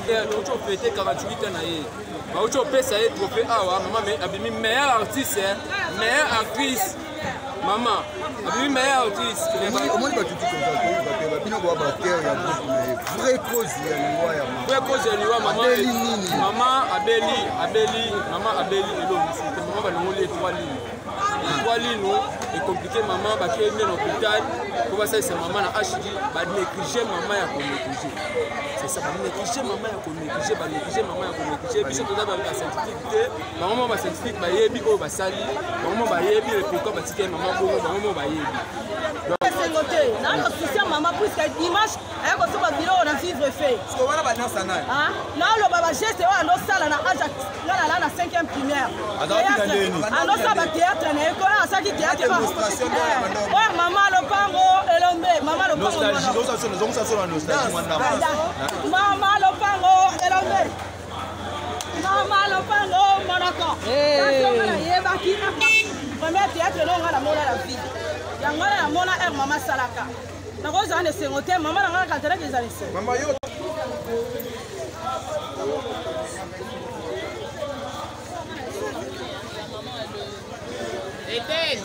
tu fêté 48 ans. Tu fais ça, trophée maman, mais abimi meilleur artiste, meilleure actrice. Maman, abimi meilleur artiste. Au moins, tu dis comme ça, vraie cause, maman. Abeli, trois lignes, et compliqué, maman, qui est dans l'hôpital, pour ça, c'est maman, la HG, négliger maman, c'est ça, négliger maman, négliger maman, négliger, puis surtout dans la scientifique, maman, ma scientifique, ma yebi, oh, ma sali, maman, ma yebi, et pourquoi, ma tique, maman, maman, ma yebi. Dans le soutien, maman, puisque dimanche, elle va se faire un vivre fait. Non, le baba geste, on a salle, on a 5e primaire. On a théâtre, on a théâtre. Maman, le pango, Elombe, maman, le pango. Maman, le pango, Elombe. Maman, le pango, Monaco. Premier théâtre, on a la mola la vie. Yangala ya mona er mama salaka. Nako za ne sengote mama nanga katera ke zalise. Mama yo. Eden.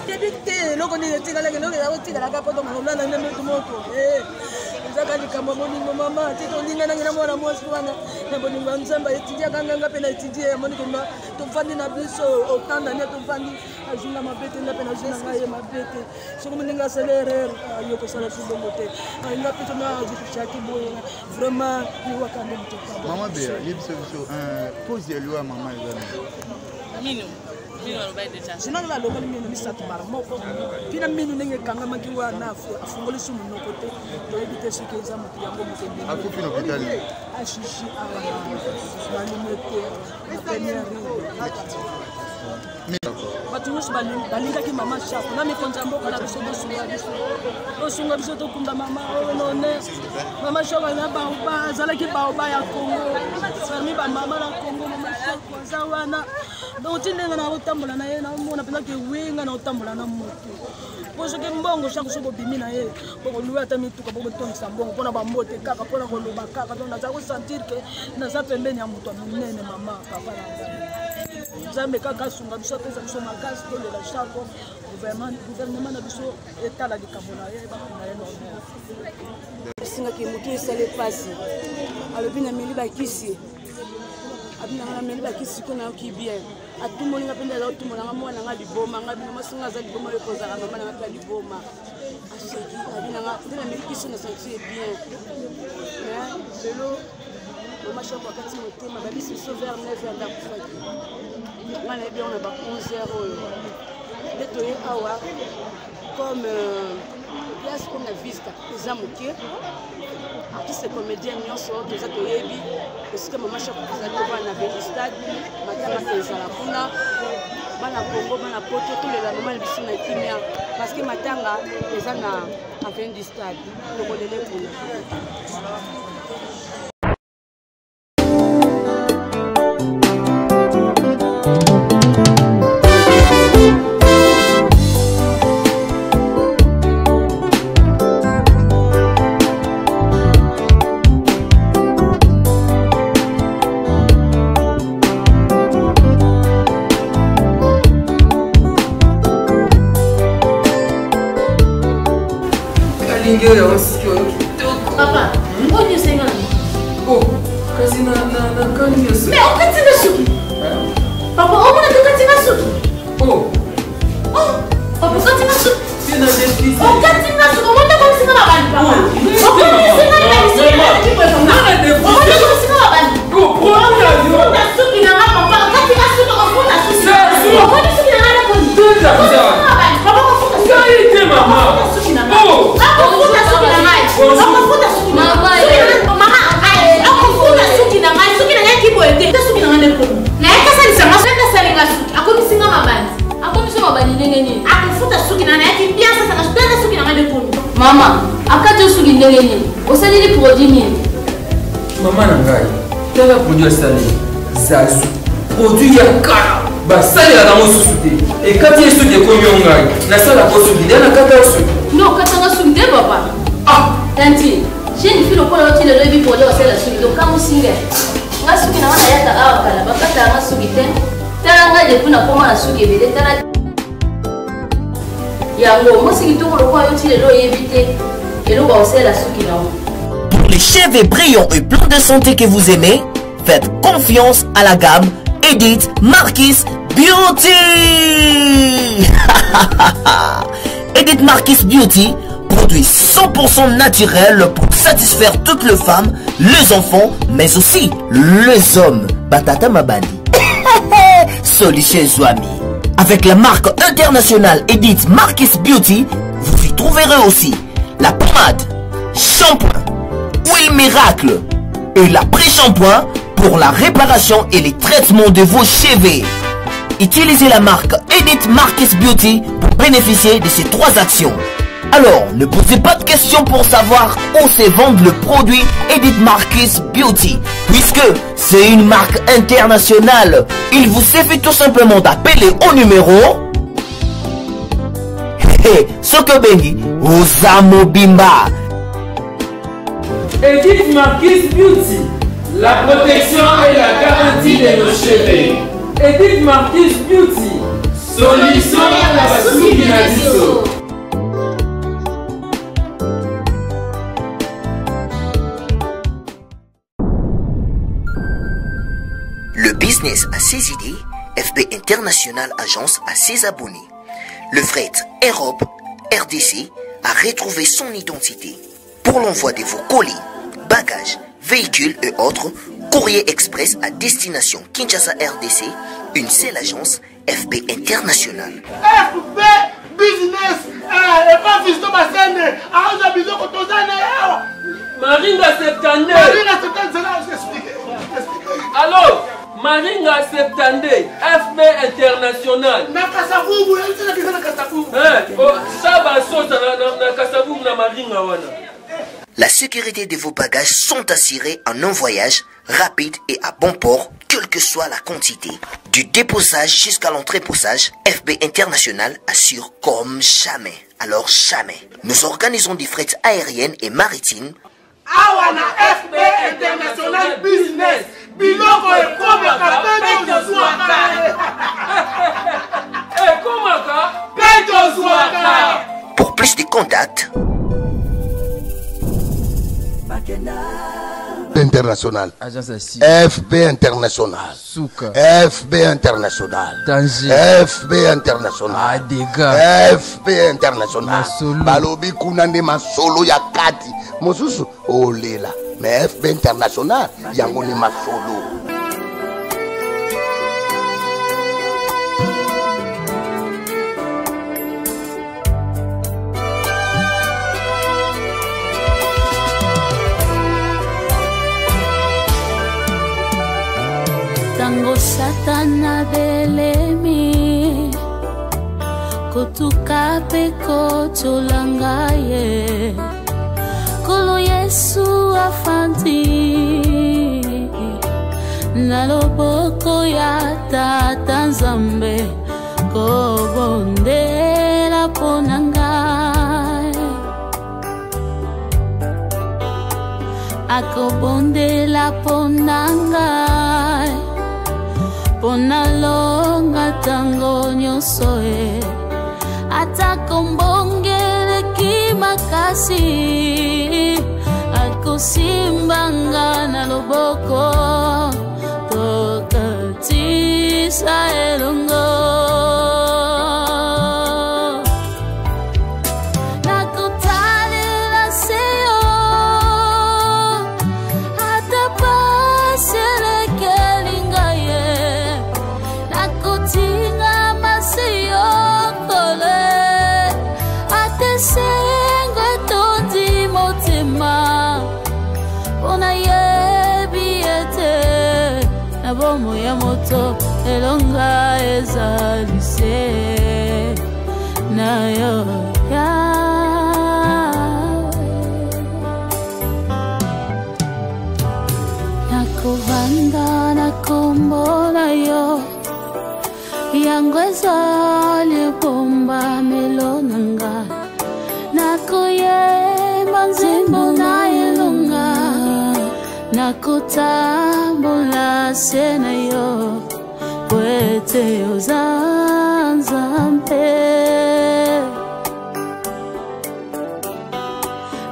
Debite loko ni tika leke loko ya tika la kapoto mona na neme tumoko. Zakali kama moningo mama tito ndinga nangina mwana mwasi wana na boningo nzamba etidia kanga pena etidia moningo tumfandi na biso otanda ne tumfandi ajunga mabete na pena ajunga ngaye mabete soko moninga selere yoko sala tubongo te inga pito na jikichaki boye vraiment ni wakande mtoka mama be yebso pose ya lwa mama ezana mino sinon la lokali mino misatu mara moko pina mino nenge kanga makiwa na afungoli sumu nokote to ebite sikeza mutu yango mukende akufi no hospitali ashishi ala malimete na première batu nyonso balingaki mama chapo na mikonza mboka na biso bosunga biso tokunda mama none mama chapo na baoba azalaki baoba ya Congo fermi bamama na Congo mama chapo aza wana donc tindenga na otambola na ye na mona pena ke winga na otambola na moto poso ke mbongo chaque sobo bimi na ye boko luwa ata mituka boko tongisa mbongo pona bambote kaka pona koloba kaka donc naza ko sentir que naza pembeni ya moto munene mama papa na nzambe kaka sunga biso pesa biso makasi tolela chaque gouvernement na biso etala likambo na ye bakuna ye normal singaki moto esale pasi alobi na meli bakisi abina na meli bakisi kona ki bien atumolinga pende la tumolanga mwana nga liboma nga bina masinga za liboma le kozaka mama na nga liboma aseki abina nga ndena meli kisi na sentir bien mais selo mama shoko akati motema babisi so vers 9h ndakufaki ngana bien on a ba 11h deto ye awa comme place comme la vista eza moke artiste comédien nyonso toza toyebi esika mama shoko ezali kovana na veli stade matanga ezala kuna bana Congo bana poto tolela mama na biso na kimia parce que matanga eza na veli stade tokolele kuna Papa, onde você engana? Oh, quase na caminha. Meu, o que você suki? Papa, onde você tá suki? Oh, papa, você tá suki? Sim, na gente. O que você tá suki? Onde você engana a banda, papa? O que você engana a banda? Não é depois. Onde você engana a banda? O que você suki na papa? O que você suki? O que você suki? O que você suki na papa? Tudo já fizeram. Papa, o que você suki? Sai de mamãe. O que você suki na papa? O que você suki na mãe? Mama, akati suki ndenge nini? Osali ni produit nini? Mama na ngai, tala produit asali. Zazu, produit ya kala. Ba sali la mosusu te. E kati yesu de komi ngai. Na sala ko suki, na kata suki. Non, quand on a soumé, papa. Ah! Tanti, j'ai une fille au point où tu le levis pour dire c'est la suite. Donc, quand vous signez, on a soumé, on a yata à Okala, papa, t'as un soumé. T'as un gars de Puna, comment on a soumé, Pour les cheveux brillants et pleins de santé que vous aimez, faites confiance à la gamme Edith Marquis Beauty. Edith Marquis Beauty, produit 100% naturel pour satisfaire toutes les femmes, les enfants, mais aussi les hommes. Batata Mabandi. Solution Zouami. Avec la marque internationale Edith Marquis Beauty, vous y trouverez aussi la pommade, shampoing, huile miracle et l'après-shampoing pour la réparation et les traitements de vos cheveux. Utilisez la marque Edith Marquis Beauty pour bénéficier de ces 3 actions. Alors, ne posez pas de questions pour savoir où se vend le produit Edith Marquis Beauty, puisque c'est une marque internationale. Il vous suffit tout simplement d'appeler au numéro Sokobengi Osamo Bimba. Edith Marquis Beauty, la protection et la garantie de nos cheveux. Edith Marquis Beauty, solution à la sous-binadiso. Le business a ses idées, FB International Agence a ses abonnés. Le fret Europe, RDC, a retrouvé son identité. Pour l'envoi de vos colis, bagages, véhicules et autres, courrier express à destination Kinshasa RDC, une seule agence, FB International. FB Business, et pas Fiston Bassene, à Bizot Kotozane. Maringa Septande. Maringa Septande, c'est là, j'explique. Alors, Maringa Septande, FB International. Nakasavubu, elle dit que c'est Nakasavubu. Ça va sauter na Nakasavubu na Maringa wana. La sécurité de vos bagages sont assurées en un voyage rapide et à bon port, quelle que soit la quantité. Du déposage jusqu'à l'entreposage, FB International assure comme jamais. Alors jamais. Nous organisons des frettes aériennes et maritimes. Awana FB International Business. Biloko et Komaka, Pedro Zouaka. Pour plus de contacts, International. FB International. Souka. FB International. Danger. FB International. Dégâts. FB International. Masolo. Balobi kunande masolo ya kati. Mosusu olela. Mais FB International yango ni masolo. Tango satana belemi kotuka pe kotolanga ye kolo Yesu afandi na loboko ya Tata Nzambe kobondela ponanga akobondela ponanga Ponalonga tango nyonso e atakombongele kimakasi akosimbanga na loboko tokatisa elongo Moya moto elonga ezalise na yo ya nakovanda na kombo na yo yango ezali bomba melonanga na banzembo na elonga nakotambola se na yo po ete oza Nzambe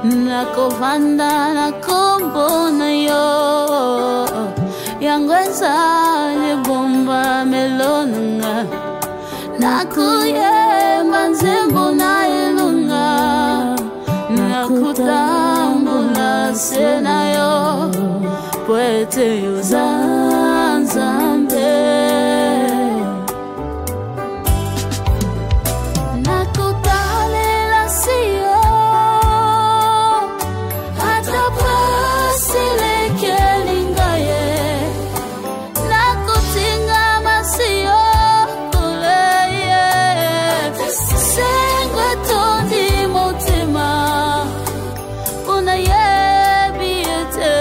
nakovanda na kombo na yo yango ezali bomba melonanga nakuyemba nzembo na elonga nakutambola se na yo po ete oza Nzambe nakutalela si yo ata pasilekeli ngaye nakutingama si yo koleye sengwe tondi motema una yebi ete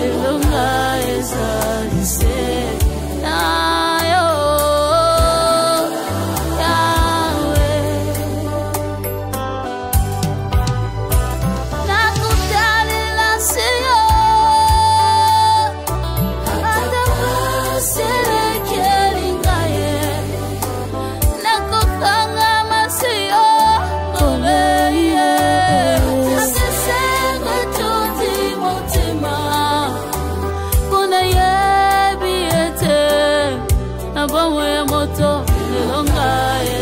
elonga ezalise nayo yawe nakutalela si yo ata pasilekeli ngaye nakukangama si yo koleye asesengwe tondi motema kuna yebi ete na bomo ya moto elonga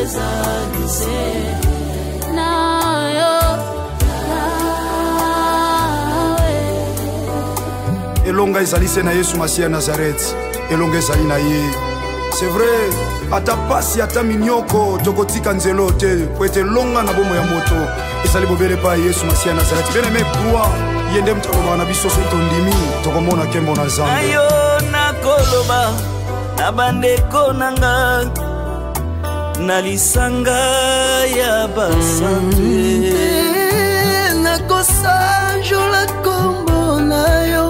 ezalise nayo yawe elonga ezalise na Yesu Masiya Nazareth elonga ezali na ye c'est vrai ata pasi ata minyoko tokotika nzelo te po ete elonga na bomo ya moto ezali bobele pa Yesu Masiya Nazareth bien aimé croix yende mutaloba na biso so tondimi tokomona kembo na Nzambe ayo nakoloba na bandeko nanga na lisanga ya basantu nakosanjola kombo na yo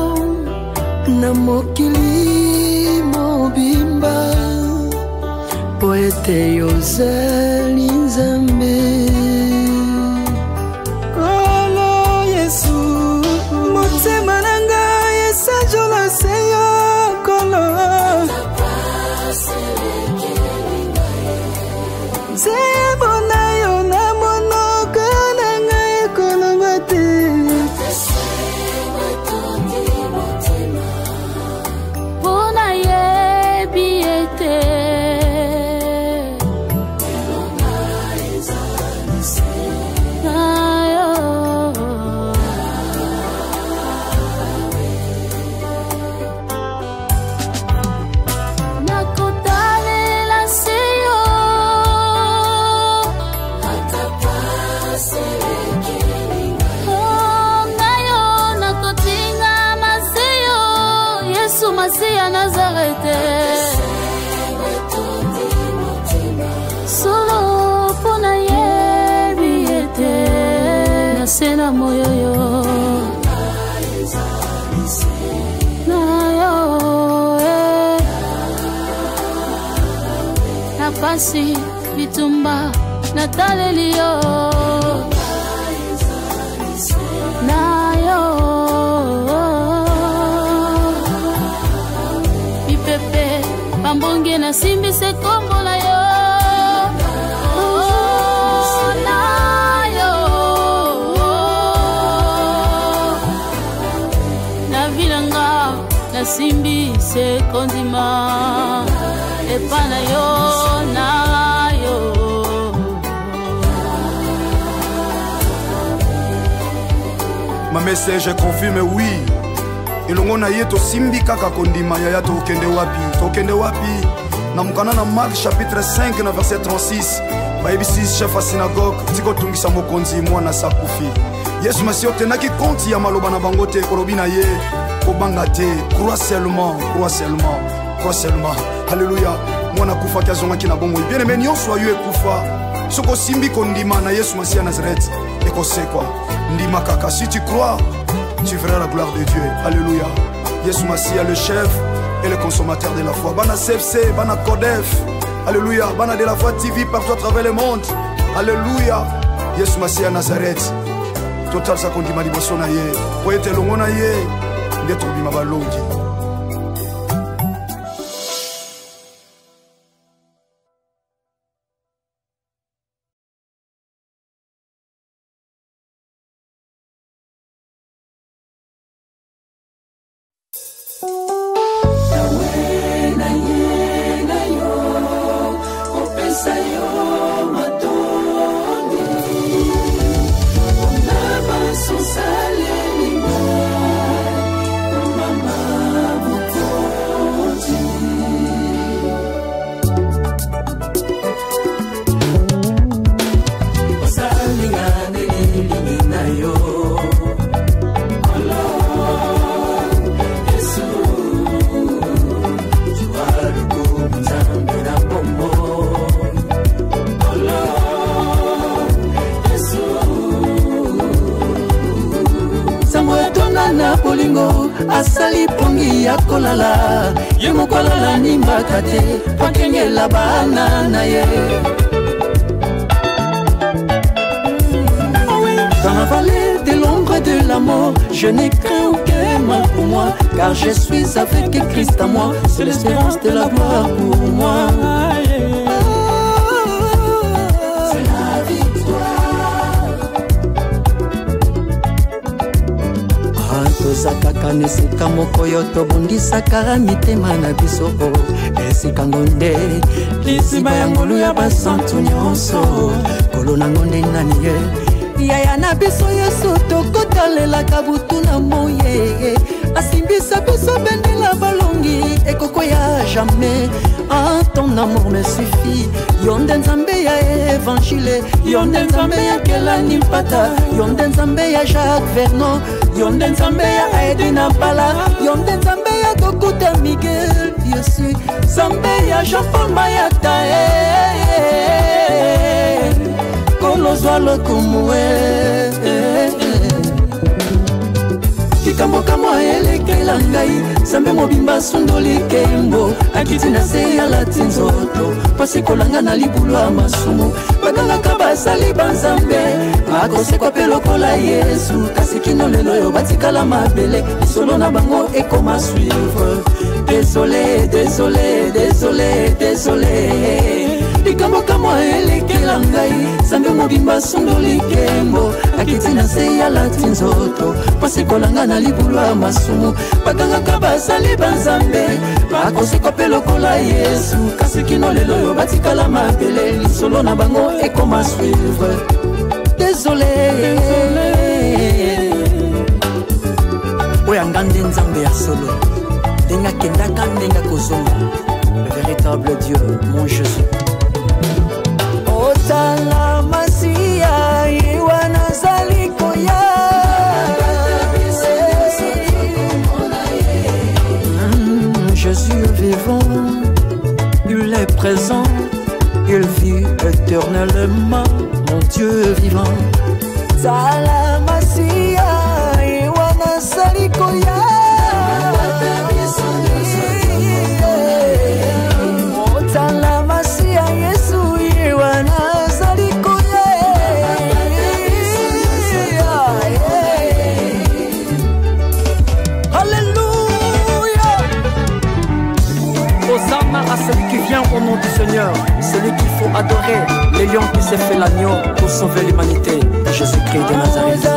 na mokili mobimba po ete yozali Nzambe kolo Yesu motema na ngai esanjola se yo kolo nzembo na yo na monoko na ngai ekoloba te mpona yebi ete nayo nakotalela se yo nayo nakotingama se yo Yesu Masiya Nazarete solo mpona yebi ete nase na moyoyo nayo na pasi bitumba nataleli yo nayo bipepe bambonge nasimbise kombo na yo nayo na vilanga nasimbise kondima epa na yo nayo ma message confirme oui elongo na ye tosimbi kaka kondima yaya tokende wapi na mukana na Marc chapitre 5 na verset 36 bayebisi chef ya synagogue tikotungisa mokonzi mwana sakufi Yesu Masiya otenaki konti ya maloba na bango te kolobi na ye kobanga te crois seulement alléluia mwana kufa ki azongaki na bomoi bien aimé nyonso ayo ekufa soki osimbi kondima na Yesu Masiya Nazareth ekosekwa ndima kaka si tu crois tu verras la gloire de Dieu alléluia Yesu Masiya le chef et le consommateur de la foi bana CFC bana Codef alléluia bana de la foi TV partout à travers le monde alléluia Yesu Masia Nazareth total sa kondima liboso na ye po ete longo na ye nde tobima balongi. Asali pongi ya kolala ye mokolala nimbaka te pakengela bana na ye. Dans la vallée de l'ombre de la mort, je n'ai craint aucun mal pour moi, car je suis avec Christ à moi, c'est l'espérance de la gloire pour moi. C'est la victoire. Tozakaka nesika moko yo tobundisaka mitema na biso esika ngonde lisiba ya ngolu ya basantu nyonso kolo na ngonde nani ye yaya na biso yesu tokotalelaka butu na moye asimbisa biso bendela balongi ekoko ya jamais. Ah, ton amour me suffit. Yonde nzambe ya évangile, yonde nzambe ya Kelani Mpata, yonde nzambe ya Jacques Vernon, yonde nzambe ya Edina Pala, yonde nzambe ya Kokuta Miguel, Yesu nzambe ya Jean-Paul Mayata, kolozwa lokumwe. Kikambo kamo elekela ngai sambe mobimba sundoli kembo akiti na se ya latinzoto pasi kolanga na libulu ya masumu bagangaka basali banzambe bakosekwa pe lokola Yesu kasi kino lelo yo batikala mabele isolo na bango ekoma suivre. Désolé, désolé, désolé, désolé. Likambo kamo elekela ngai sambe mobimba sundoli kembo akiti na se ya latinzoto pasi kolanga na libulu ya masumu bagangaka basali banzambe bakosekwa pe lokola Yesu kasi kino lelo yo batikala mabele lisolo na bango ekoma suivre. Désolé, oya ngande nzambe ya solo ndenga kendaka ndenga kozonga le véritable Dieu mon Jésus. Otala masia iwana zalikoya Jésus vivant, il est présent, il vit éternellement, mon Dieu vivant. Otala masia iwana zalikoya Otala masia Yesu iwana à celui qui vient au nom du Seigneur, celui qu'il faut adorer, les lions qui s'est fait l'agneau pour sauver l'humanité, Jésus-Christ de Nazareth.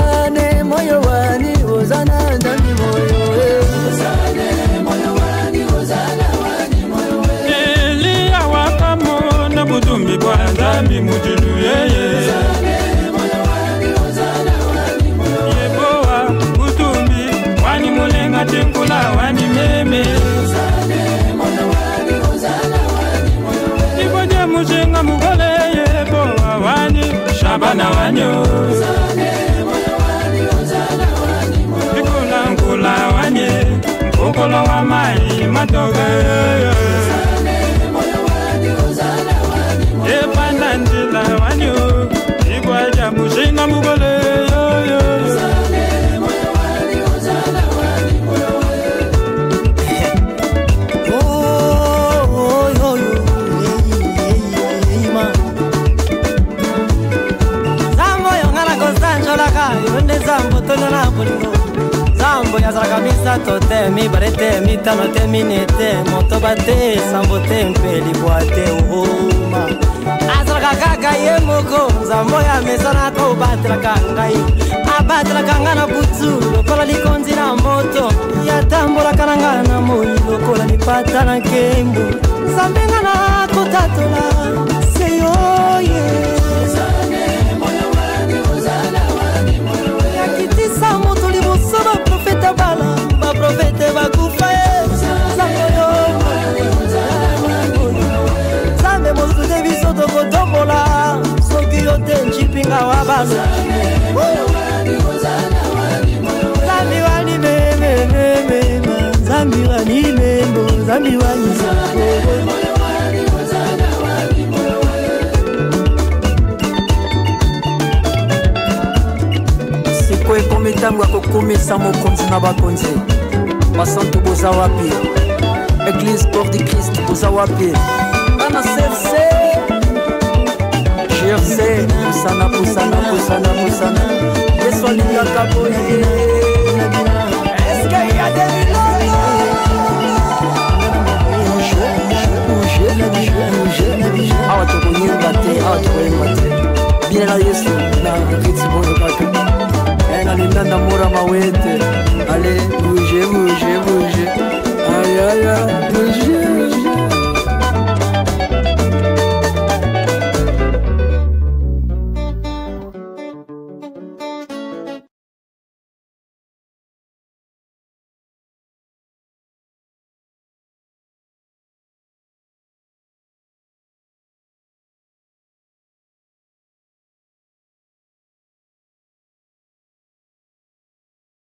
Mujenga mugole yebo wani shabana wanyo Nikula nkula wanye Nkokolo wa mai matoge Epanda ndila wanyo Igwaja mujenga mugole mibale te mitano te mine te motoba te sambo te mpe libwa te oma azalaka kaka ye moko nzambo ya mesana kobatelaka ngai abatelaka nga na butu lokola likonzi na moto yatambolaka na nga na moi lokola lipata na nkembo nzambe nga na kotatola seyoye yakitisa moto liboso baprofete bala baprofete bakufa nzambe mosude biso tokotombola soki yo te ncipinga wa basa nzambi wani memememema nzambi wani membo nzambi wani sikoyo ekomi ntango ya kokomisa mokonzi na bakonzi basantu boza wapi église corps du Christ boza wapi bana serse jerse pusana yesu alingaka boye eske ya awa tokoyemba te bilela yesu na ritsi boyo kaka na linanda mora mawete